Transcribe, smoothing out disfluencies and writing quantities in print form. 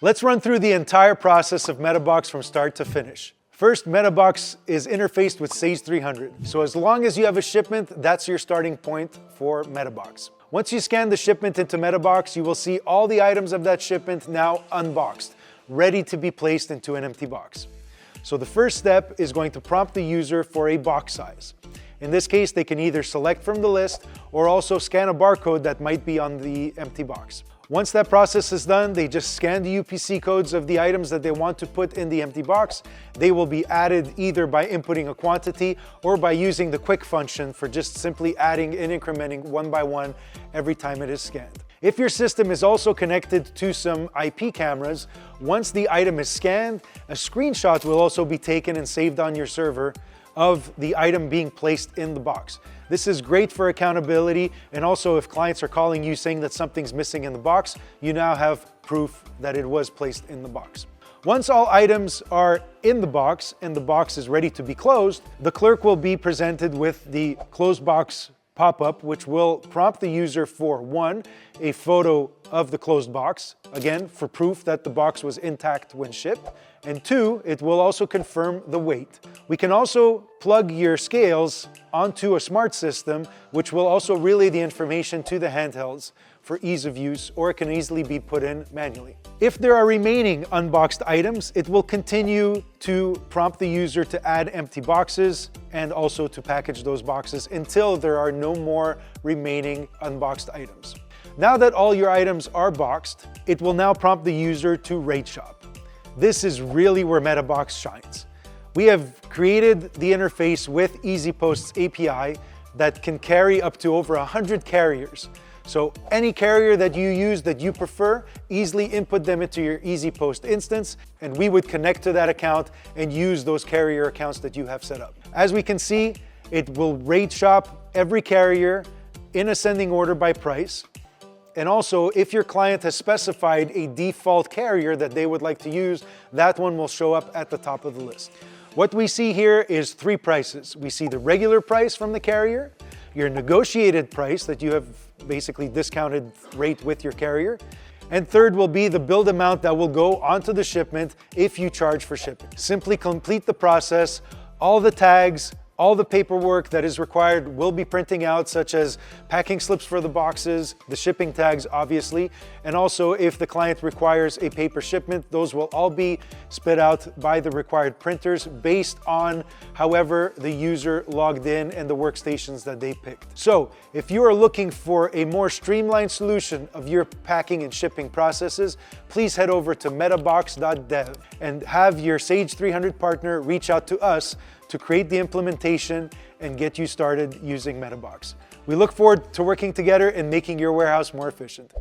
Let's run through the entire process of MetaBox from start to finish. First, MetaBox is interfaced with Sage 300. So as long as you have a shipment, that's your starting point for MetaBox. Once you scan the shipment into MetaBox, you will see all the items of that shipment now unboxed, ready to be placed into an empty box. So the first step is going to prompt the user for a box size. In this case, they can either select from the list or also scan a barcode that might be on the empty box. Once that process is done, they just scan the UPC codes of the items that they want to put in the empty box. They will be added either by inputting a quantity or by using the quick function for just simply adding and incrementing one by one every time it is scanned. If your system is also connected to some IP cameras, once the item is scanned, a screenshot will also be taken and saved on your server of the item being placed in the box. This is great for accountability, and also if clients are calling you saying that something's missing in the box, you now have proof that it was placed in the box. Once all items are in the box and the box is ready to be closed, the clerk will be presented with the closed box pop-up, which will prompt the user for one, a photo of the closed box, again, for proof that the box was intact when shipped, and two, it will also confirm the weight. We can also plug your scales onto a smart system, which will also relay the information to the handhelds for ease of use, or it can easily be put in manually. If there are remaining unboxed items, it will continue to prompt the user to add empty boxes and also to package those boxes until there are no more remaining unboxed items. Now that all your items are boxed, it will now prompt the user to rate shop. This is really where MetaBox shines. We have created the interface with EasyPost's API that can carry up to over 100 carriers. So any carrier that you use that you prefer, easily input them into your EasyPost instance, and we would connect to that account and use those carrier accounts that you have set up. As we can see, it will rate shop every carrier in ascending order by price. And also, if your client has specified a default carrier that they would like to use, that one will show up at the top of the list. What we see here is three prices. We see the regular price from the carrier, your negotiated price that you have basically discounted rate with your carrier, and third will be the billed amount that will go onto the shipment if you charge for shipping. Simply complete the process. All the tags, all the paperwork that is required will be printing out, such as packing slips for the boxes, the shipping tags, obviously, and also if the client requires a paper shipment, those will all be spit out by the required printers based on however the user logged in and the workstations that they picked. So if you are looking for a more streamlined solution of your packing and shipping processes, please head over to MetaBox.dev and have your Sage 300 partner reach out to us to create the implementation and get you started using MetaBox. We look forward to working together and making your warehouse more efficient.